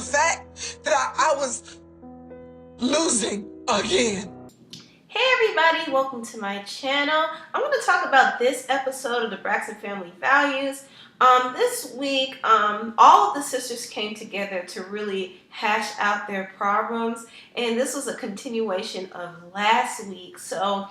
fact that I was losing again. Hey everybody, welcome to my channel. I want to talk about this episode of the Braxton Family Values. This week, all of the sisters came together to really hash out their problems, and this was a continuation of last week. So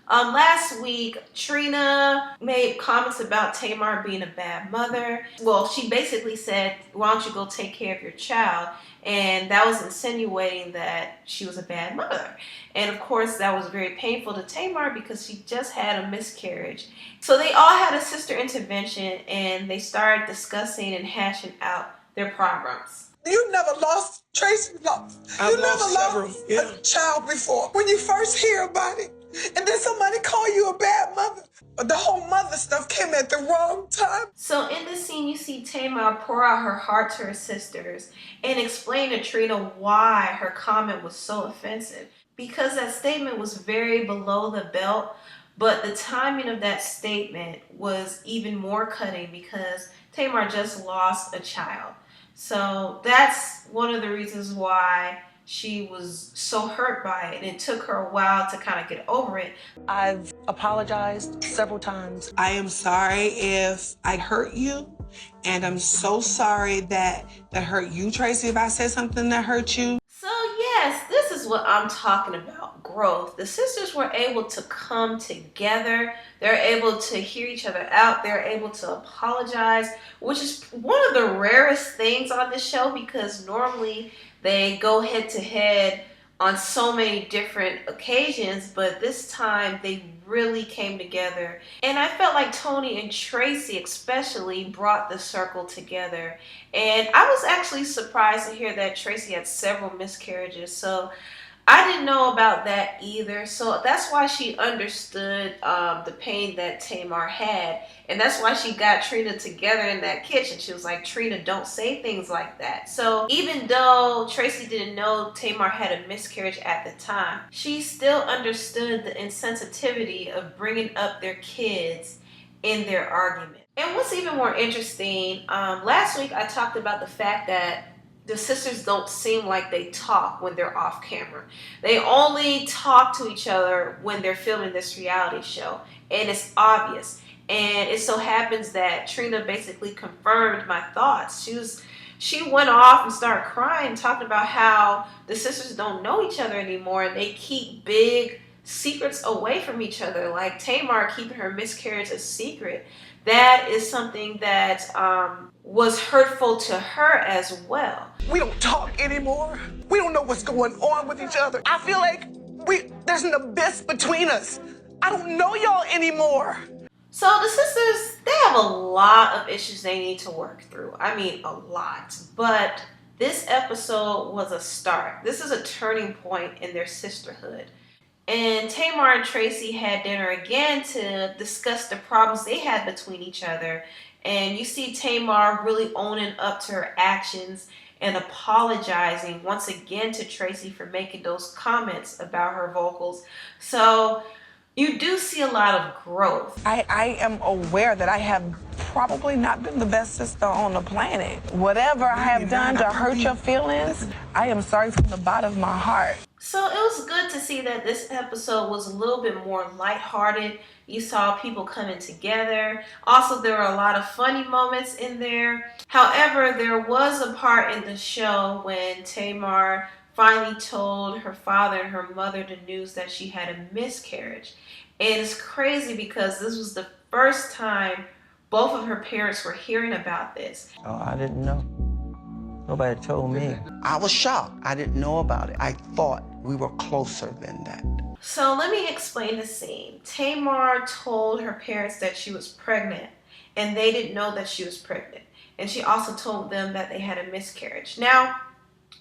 last week, Trina made comments about Tamar being a bad mother. Well, she basically said, why don't you go take care of your child? And that was insinuating that she was a bad mother. And of course, that was very painful to Tamar because she just had a miscarriage. So they all had a sister intervention and they started discussing and hashing out their problems. You never lost, Traci lost. You never lost a child before. When you first hear about it, and then somebody call you a bad mother. But the whole mother stuff came at the wrong time. So in this scene, you see Tamar pour out her heart to her sisters and explain to Trina why her comment was so offensive. Because that statement was very below the belt, but the timing of that statement was even more cutting because Tamar just lost a child. So that's one of the reasons why she was so hurt by it, and it took her a while to kind of get over it. I've apologized several times. I am sorry if I hurt you, and I'm so sorry that hurt you, Traci, if I said something that hurt you. So yes, this is what I'm talking about, growth. The sisters were able to come together. They're able to hear each other out. They're able to apologize, which is one of the rarest things on this show because normally they go head to head on so many different occasions, but this time they really came together. And I felt like Tony and Traci especially brought the circle together. And I was actually surprised to hear that Traci had several miscarriages. So I didn't know about that either. So that's why she understood the pain that Tamar had. And that's why she got Trina together in that kitchen. She was like, Trina, don't say things like that. So even though Traci didn't know Tamar had a miscarriage at the time, she still understood the insensitivity of bringing up their kids in their argument. And what's even more interesting, last week I talked about the fact that the sisters don't seem like they talk when they're off camera. They only talk to each other when they're filming this reality show. And it's obvious. And it so happens that Trina basically confirmed my thoughts. She went off and started crying, talking about how the sisters don't know each other anymore. And they keep big secrets away from each other. Like Tamar keeping her miscarriage a secret. That is something that was hurtful to her as well. We don't talk anymore. We don't know what's going on with each other. I feel like there's an abyss between us. I don't know y'all anymore. So the sisters, they have a lot of issues they need to work through. I mean, a lot. But this episode was a start. This is a turning point in their sisterhood. And Tamar and Traci had dinner again to discuss the problems they had between each other. And you see Tamar really owning up to her actions and apologizing once again to Traci for making those comments about her vocals. So you do see a lot of growth. I am aware that I have probably not been the best sister on the planet. Whatever I have done to hurt your feelings, I am sorry from the bottom of my heart. So it was good to see that this episode was a little bit more lighthearted. You saw people coming together. Also, there were a lot of funny moments in there. However, there was a part in the show when Tamar finally told her father and her mother the news that she had a miscarriage. And it's crazy because this was the first time both of her parents were hearing about this. Oh, I didn't know. Nobody told me. I was shocked. I didn't know about it. I thought we were closer than that. So let me explain the scene. Tamar told her parents that she was pregnant, and they didn't know that she was pregnant. And she also told them that they had a miscarriage. Now,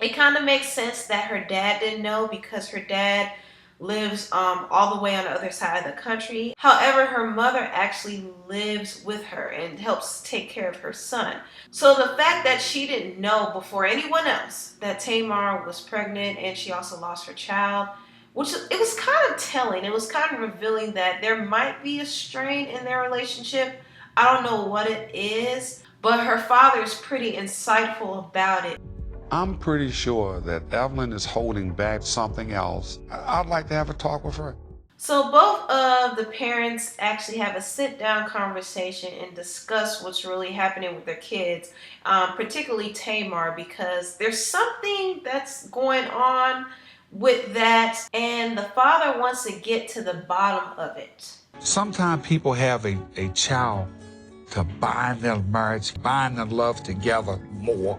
it kind of makes sense that her dad didn't know because her dad lives all the way on the other side of the country. However, her mother actually lives with her and helps take care of her son. So the fact that she didn't know before anyone else that Tamar was pregnant and she also lost her child, which it was kind of telling. It was kind of revealing that there might be a strain in their relationship. I don't know what it is, but her father is pretty insightful about it. I'm pretty sure that Evelyn is holding back something else. I'd like to have a talk with her. So both of the parents actually have a sit-down conversation and discuss what's really happening with their kids, particularly Tamar, because there's something that's going on with that, and the father wants to get to the bottom of it. Sometimes people have a child to bind their marriage, bind their love together more.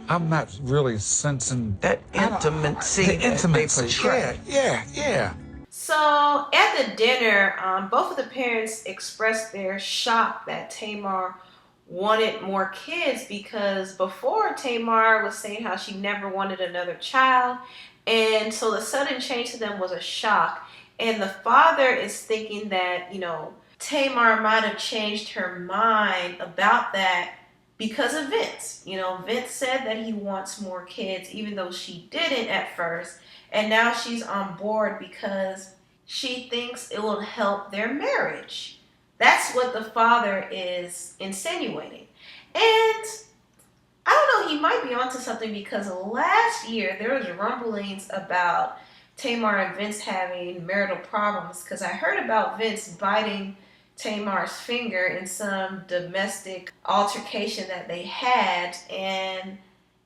I'm not really sensing that intimacy. The intimacy, yeah. So at the dinner, both of the parents expressed their shock that Tamar wanted more kids, because before Tamar was saying how she never wanted another child, and so the sudden change to them was a shock. And the father is thinking that, Tamar might have changed her mind about that because of Vince. Vince said that he wants more kids, even though she didn't at first. And now she's on board because she thinks it will help their marriage. That's what the father is insinuating. And I don't know, he might be onto something, because last year there was rumblings about Tamar and Vince having marital problems, because I heard about Vince biting Tamar's finger in some domestic altercation that they had, and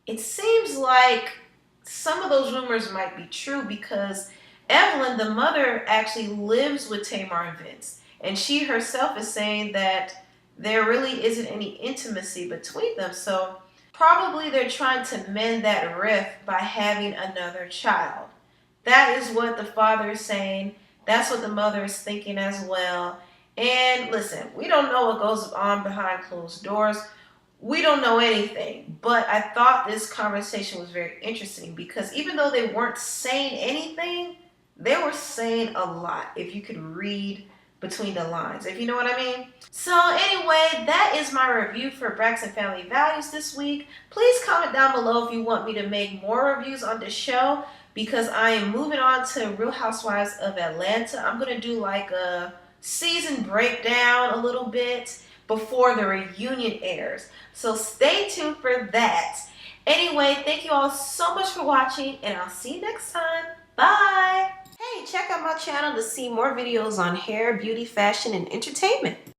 it seems like some of those rumors might be true, because Evelyn, the mother, actually lives with Tamar and Vince, and she herself is saying that there really isn't any intimacy between them. So probably they're trying to mend that rift by having another child. That is what the father is saying. That's what the mother is thinking as well. And listen, we don't know what goes on behind closed doors. We don't know anything. But I thought this conversation was very interesting, because even though they weren't saying anything, they were saying a lot, if you could read between the lines, if you know what I mean. So anyway, that is my review for Braxton Family Values this week. Please comment down below if you want me to make more reviews on this show, because I am moving on to Real Housewives of Atlanta. I'm going to do like a season breakdown a little bit before the reunion airs. So stay tuned for that. Anyway, thank you all so much for watching, and I'll see you next time. Bye! Hey, check out my channel to see more videos on hair, beauty, fashion, and entertainment.